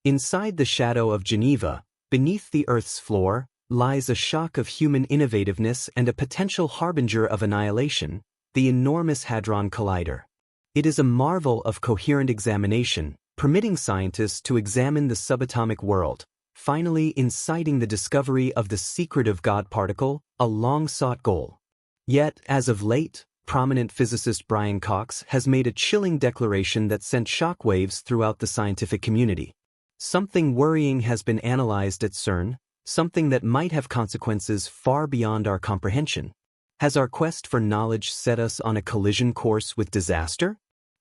Inside the shadow of Geneva, beneath the Earth's floor, lies a shock of human innovativeness and a potential harbinger of annihilation, the enormous Hadron Collider. It is a marvel of coherent examination, permitting scientists to examine the subatomic world, finally inciting the discovery of the secretive God particle, a long-sought goal. Yet, as of late, prominent physicist Brian Cox has made a chilling declaration that sent shockwaves throughout the scientific community. Something worrying has been analyzed at CERN, something that might have consequences far beyond our comprehension. Has our quest for knowledge set us on a collision course with disaster?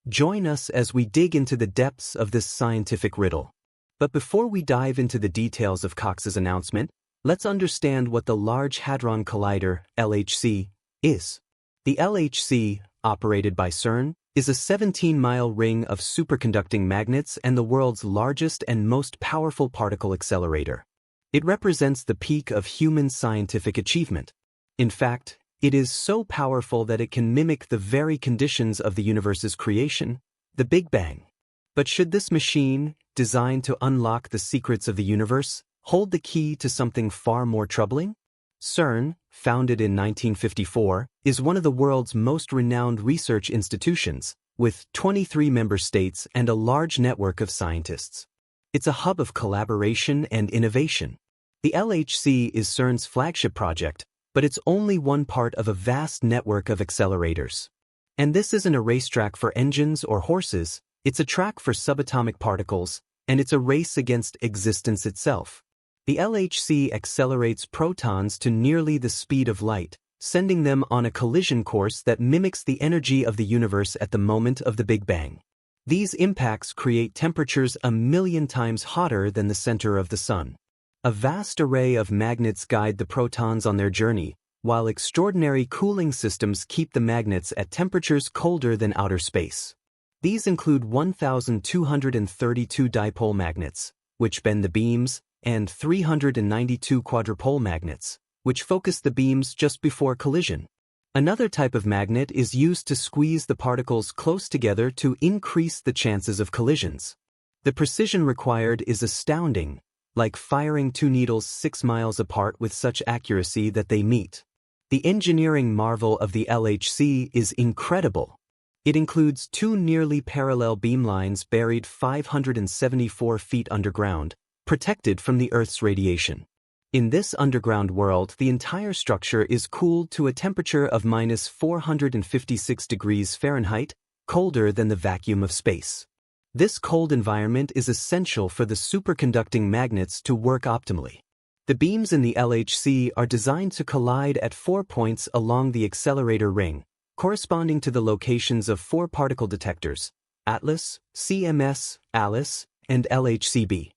Join us as we dig into the depths of this scientific riddle. But before we dive into the details of Cox's announcement, let's understand what the Large Hadron Collider, LHC, is. The LHC, operated by CERN, is a 17-mile ring of superconducting magnets and the world's largest and most powerful particle accelerator. It represents the peak of human scientific achievement. In fact, it is so powerful that it can mimic the very conditions of the universe's creation, the Big Bang. But should this machine, designed to unlock the secrets of the universe, hold the key to something far more troubling? CERN, founded in 1954, is one of the world's most renowned research institutions, with 23 member states and a large network of scientists. It's a hub of collaboration and innovation. The LHC is CERN's flagship project, but it's only one part of a vast network of accelerators. And this isn't a racetrack for engines or horses, it's a track for subatomic particles, and it's a race against existence itself. The LHC accelerates protons to nearly the speed of light, sending them on a collision course that mimics the energy of the universe at the moment of the Big Bang. These impacts create temperatures 1,000,000 times hotter than the center of the Sun. A vast array of magnets guide the protons on their journey, while extraordinary cooling systems keep the magnets at temperatures colder than outer space. These include 1,232 dipole magnets, which bend the beams, and 392 quadrupole magnets, which focus the beams just before collision. Another type of magnet is used to squeeze the particles close together to increase the chances of collisions. The precision required is astounding, like firing two needles 6 miles apart with such accuracy that they meet. The engineering marvel of the LHC is incredible. It includes two nearly parallel beamlines buried 574 feet underground, protected from the Earth's radiation. In this underground world, the entire structure is cooled to a temperature of -456 degrees Fahrenheit, colder than the vacuum of space. This cold environment is essential for the superconducting magnets to work optimally. The beams in the LHC are designed to collide at 4 points along the accelerator ring, corresponding to the locations of 4 particle detectors: ATLAS, CMS, ALICE, and LHCb.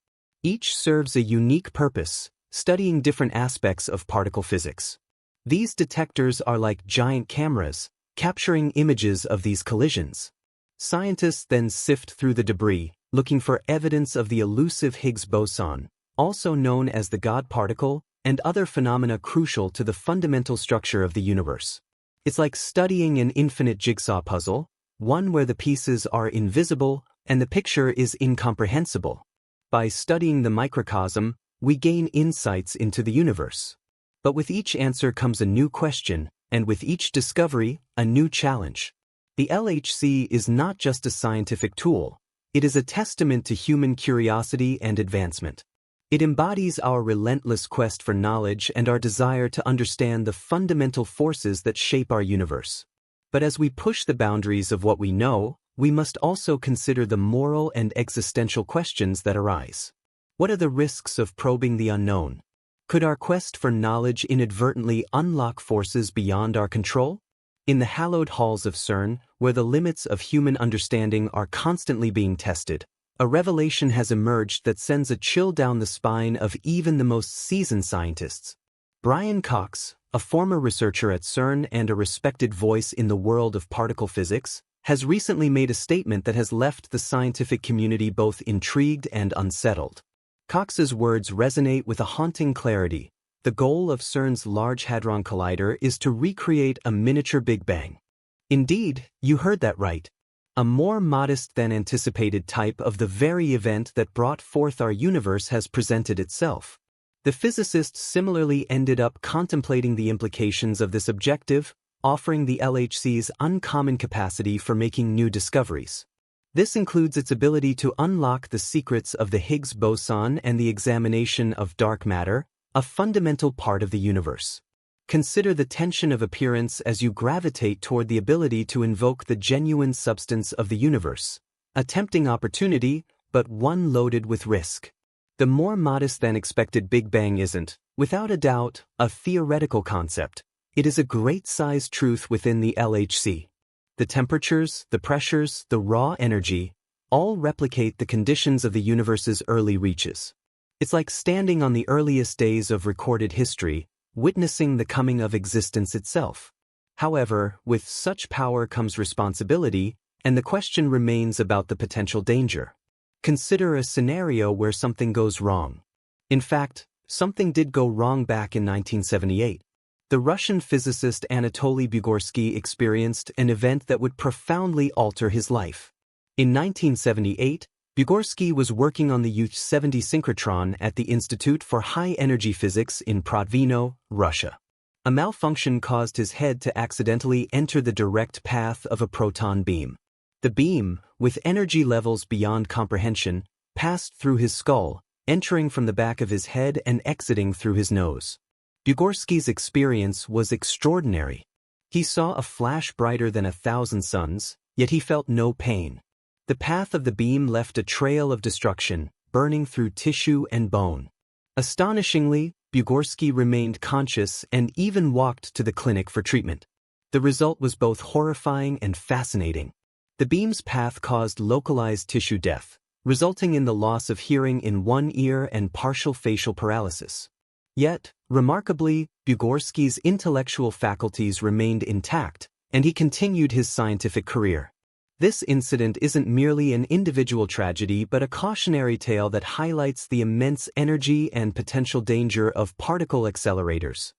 Each serves a unique purpose, studying different aspects of particle physics. These detectors are like giant cameras, capturing images of these collisions. Scientists then sift through the debris, looking for evidence of the elusive Higgs boson, also known as the God particle, and other phenomena crucial to the fundamental structure of the universe. It's like studying an infinite jigsaw puzzle, one where the pieces are invisible and the picture is incomprehensible. By studying the microcosm, we gain insights into the universe. But with each answer comes a new question, and with each discovery, a new challenge. The LHC is not just a scientific tool, it is a testament to human curiosity and advancement. It embodies our relentless quest for knowledge and our desire to understand the fundamental forces that shape our universe. But as we push the boundaries of what we know, we must also consider the moral and existential questions that arise. What are the risks of probing the unknown? Could our quest for knowledge inadvertently unlock forces beyond our control? In the hallowed halls of CERN, where the limits of human understanding are constantly being tested, a revelation has emerged that sends a chill down the spine of even the most seasoned scientists. Brian Cox, a former researcher at CERN and a respected voice in the world of particle physics, has recently made a statement that has left the scientific community both intrigued and unsettled. Cox's words resonate with a haunting clarity. The goal of CERN's Large Hadron Collider is to recreate a miniature Big Bang. Indeed, you heard that right. a more modest than anticipated type of the very event that brought forth our universe has presented itself. The physicists similarly ended up contemplating the implications of this objective, offering the LHC's uncommon capacity for making new discoveries. This includes its ability to unlock the secrets of the Higgs boson and the examination of dark matter, a fundamental part of the universe. Consider the tension of appearance as you gravitate toward the ability to invoke the genuine substance of the universe. A tempting opportunity, but one loaded with risk. The more modest than expected Big Bang isn't, without a doubt, a theoretical concept. It is a great-sized truth within the LHC. The temperatures, the pressures, the raw energy, all replicate the conditions of the universe's early reaches. It's like standing on the earliest days of recorded history, witnessing the coming of existence itself. However, with such power comes responsibility, and the question remains about the potential danger. Consider a scenario where something goes wrong. In fact, something did go wrong back in 1978. The Russian physicist Anatoly Bugorsky experienced an event that would profoundly alter his life. In 1978, Bugorsky was working on the UH-70 synchrotron at the Institute for High Energy Physics in Protvino, Russia. A malfunction caused his head to accidentally enter the direct path of a proton beam. The beam, with energy levels beyond comprehension, passed through his skull, entering from the back of his head and exiting through his nose. Bugorsky's experience was extraordinary. He saw a flash brighter than 1,000 suns, yet he felt no pain. The path of the beam left a trail of destruction, burning through tissue and bone. Astonishingly, Bugorsky remained conscious and even walked to the clinic for treatment. The result was both horrifying and fascinating. The beam's path caused localized tissue death, resulting in the loss of hearing in one ear and partial facial paralysis. Yet, remarkably, Bugorsky's intellectual faculties remained intact, and he continued his scientific career. This incident isn't merely an individual tragedy but a cautionary tale that highlights the immense energy and potential danger of particle accelerators.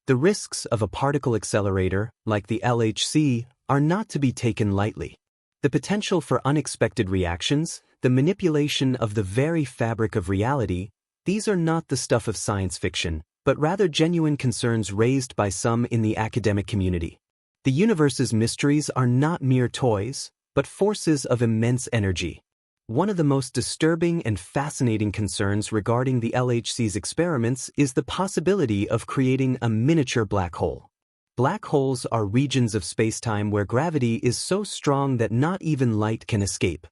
The risks of a particle accelerator, like the LHC, are not to be taken lightly. The potential for unexpected reactions, the manipulation of the very fabric of reality, these are not the stuff of science fiction, but rather genuine concerns raised by some in the academic community. The universe's mysteries are not mere toys, but forces of immense energy. One of the most disturbing and fascinating concerns regarding the LHC's experiments is the possibility of creating a miniature black hole. Black holes are regions of spacetime where gravity is so strong that not even light can escape.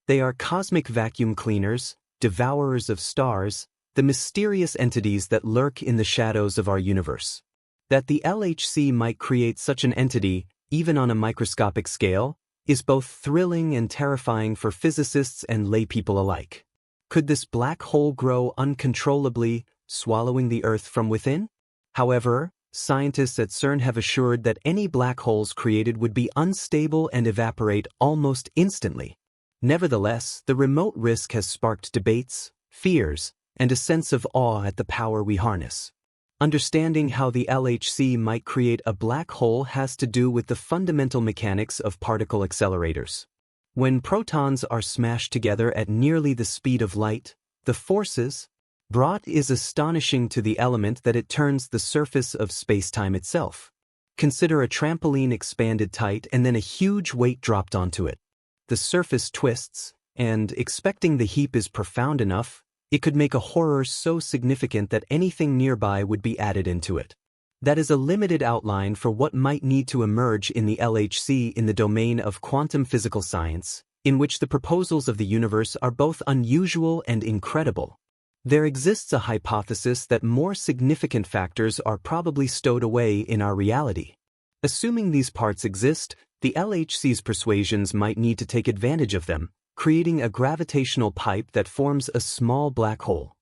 They are cosmic vacuum cleaners, devourers of stars, the mysterious entities that lurk in the shadows of our universe. That the LHC might create such an entity, even on a microscopic scale, is both thrilling and terrifying for physicists and laypeople alike. Could this black hole grow uncontrollably, swallowing the Earth from within? However, scientists at CERN have assured that any black holes created would be unstable and evaporate almost instantly. Nevertheless, the remote risk has sparked debates, fears, and a sense of awe at the power we harness. Understanding how the LHC might create a black hole has to do with the fundamental mechanics of particle accelerators. When protons are smashed together at nearly the speed of light, the forces brought is astonishing to the element that it turns the surface of spacetime itself. Consider a trampoline expanded tight and then a huge weight dropped onto it. The surface twists, and expecting the heap is profound enough, it could make a horror so significant that anything nearby would be added into it. That is a limited outline for what might need to emerge in the LHC in the domain of quantum physical science, in which the proposals of the universe are both unusual and incredible. There exists a hypothesis that more significant factors are probably stowed away in our reality. Assuming these parts exist, the LHC's persuasions might need to take advantage of them, creating a gravitational pipe that forms a small black hole.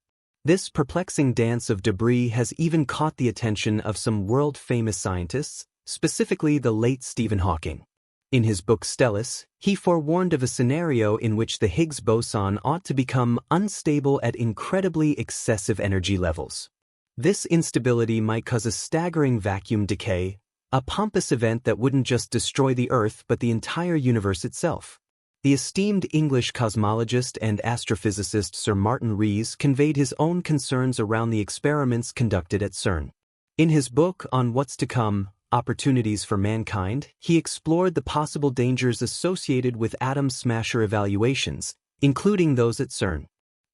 This perplexing dance of debris has even caught the attention of some world-famous scientists, specifically the late Stephen Hawking. In his book Stellus, he forewarned of a scenario in which the Higgs boson ought to become unstable at incredibly excessive energy levels. This instability might cause a staggering vacuum decay, a pompous event that wouldn't just destroy the Earth but the entire universe itself. The esteemed English cosmologist and astrophysicist Sir Martin Rees conveyed his own concerns around the experiments conducted at CERN. In his book On What's to Come, Opportunities for Mankind, he explored the possible dangers associated with atom smasher evaluations, including those at CERN.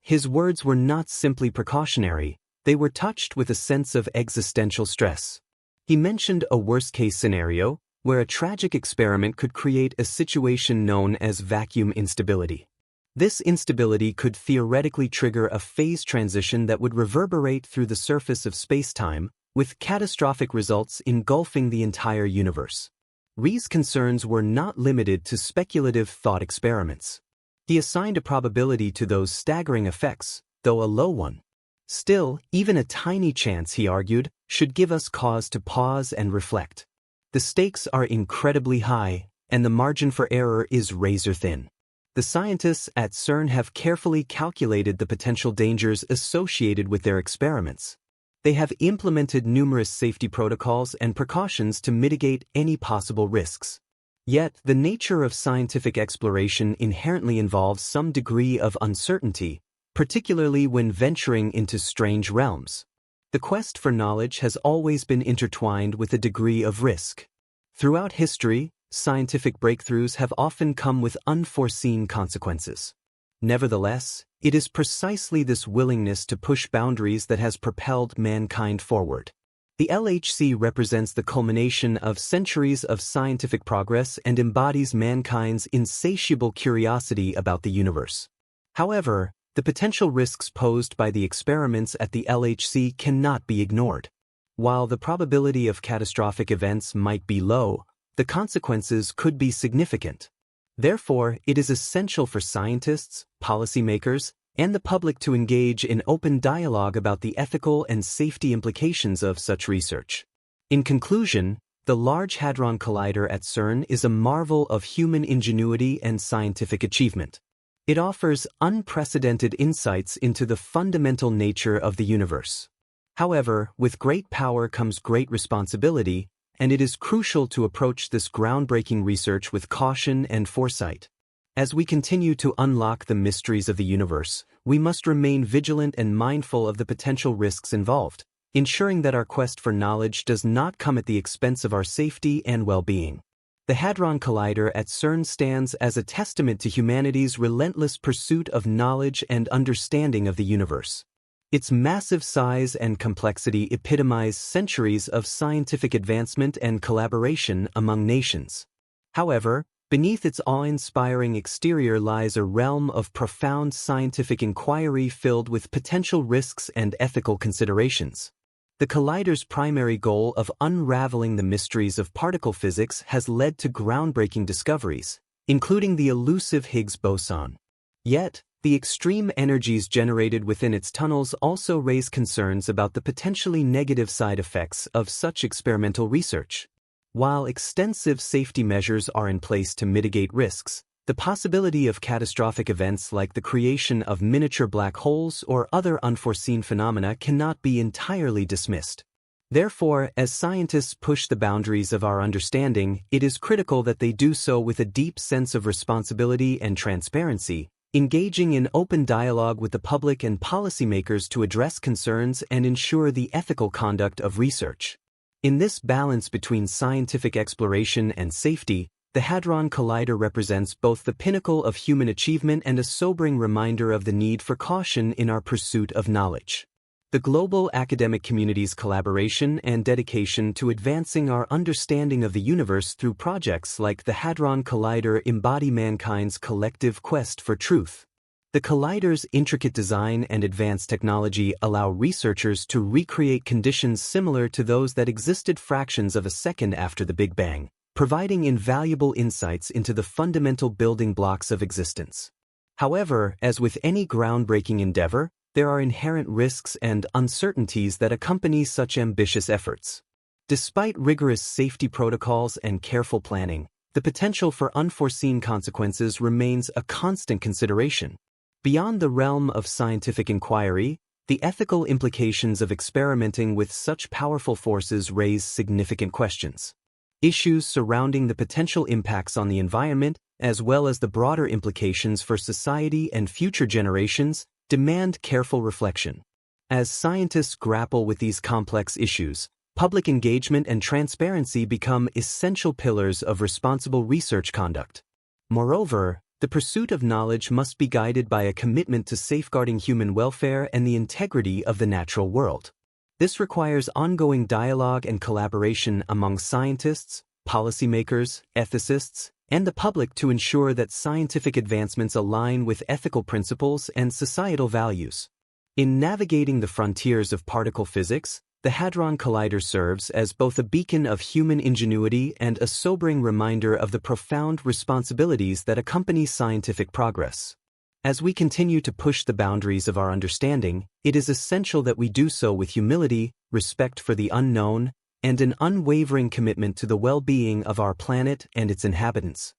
His words were not simply precautionary, they were touched with a sense of existential stress. He mentioned a worst-case scenario, where a tragic experiment could create a situation known as vacuum instability. This instability could theoretically trigger a phase transition that would reverberate through the surface of space-time, with catastrophic results engulfing the entire universe. Rees' concerns were not limited to speculative thought experiments. He assigned a probability to those staggering effects, though a low one. Still, even a tiny chance, he argued, should give us cause to pause and reflect. The stakes are incredibly high, and the margin for error is razor-thin. The scientists at CERN have carefully calculated the potential dangers associated with their experiments. They have implemented numerous safety protocols and precautions to mitigate any possible risks. Yet, the nature of scientific exploration inherently involves some degree of uncertainty, particularly when venturing into strange realms. The quest for knowledge has always been intertwined with a degree of risk. Throughout history, scientific breakthroughs have often come with unforeseen consequences. Nevertheless, it is precisely this willingness to push boundaries that has propelled mankind forward. The LHC represents the culmination of centuries of scientific progress and embodies mankind's insatiable curiosity about the universe. However, the potential risks posed by the experiments at the LHC cannot be ignored. While the probability of catastrophic events might be low, the consequences could be significant. Therefore, it is essential for scientists, policymakers, and the public to engage in open dialogue about the ethical and safety implications of such research. In conclusion, the Large Hadron Collider at CERN is a marvel of human ingenuity and scientific achievement. It offers unprecedented insights into the fundamental nature of the universe. However, with great power comes great responsibility, and it is crucial to approach this groundbreaking research with caution and foresight. As we continue to unlock the mysteries of the universe, we must remain vigilant and mindful of the potential risks involved, ensuring that our quest for knowledge does not come at the expense of our safety and well-being. The Hadron Collider at CERN stands as a testament to humanity's relentless pursuit of knowledge and understanding of the universe. Its massive size and complexity epitomize centuries of scientific advancement and collaboration among nations. However, beneath its awe-inspiring exterior lies a realm of profound scientific inquiry filled with potential risks and ethical considerations. The collider's primary goal of unraveling the mysteries of particle physics has led to groundbreaking discoveries, including the elusive Higgs boson. Yet, the extreme energies generated within its tunnels also raise concerns about the potentially negative side effects of such experimental research. While extensive safety measures are in place to mitigate risks, the possibility of catastrophic events like the creation of miniature black holes or other unforeseen phenomena cannot be entirely dismissed. Therefore, as scientists push the boundaries of our understanding, it is critical that they do so with a deep sense of responsibility and transparency, engaging in open dialogue with the public and policymakers to address concerns and ensure the ethical conduct of research. In this balance between scientific exploration and safety, the Hadron Collider represents both the pinnacle of human achievement and a sobering reminder of the need for caution in our pursuit of knowledge. The global academic community's collaboration and dedication to advancing our understanding of the universe through projects like the Hadron Collider embody mankind's collective quest for truth. The collider's intricate design and advanced technology allow researchers to recreate conditions similar to those that existed fractions of a second after the Big Bang, providing invaluable insights into the fundamental building blocks of existence. However, as with any groundbreaking endeavor, there are inherent risks and uncertainties that accompany such ambitious efforts. Despite rigorous safety protocols and careful planning, the potential for unforeseen consequences remains a constant consideration. Beyond the realm of scientific inquiry, the ethical implications of experimenting with such powerful forces raise significant questions. Issues surrounding the potential impacts on the environment, as well as the broader implications for society and future generations, demand careful reflection. As scientists grapple with these complex issues, public engagement and transparency become essential pillars of responsible research conduct. Moreover, the pursuit of knowledge must be guided by a commitment to safeguarding human welfare and the integrity of the natural world. This requires ongoing dialogue and collaboration among scientists, policymakers, ethicists, and the public to ensure that scientific advancements align with ethical principles and societal values. In navigating the frontiers of particle physics, the Hadron Collider serves as both a beacon of human ingenuity and a sobering reminder of the profound responsibilities that accompany scientific progress. As we continue to push the boundaries of our understanding, it is essential that we do so with humility, respect for the unknown, and an unwavering commitment to the well-being of our planet and its inhabitants.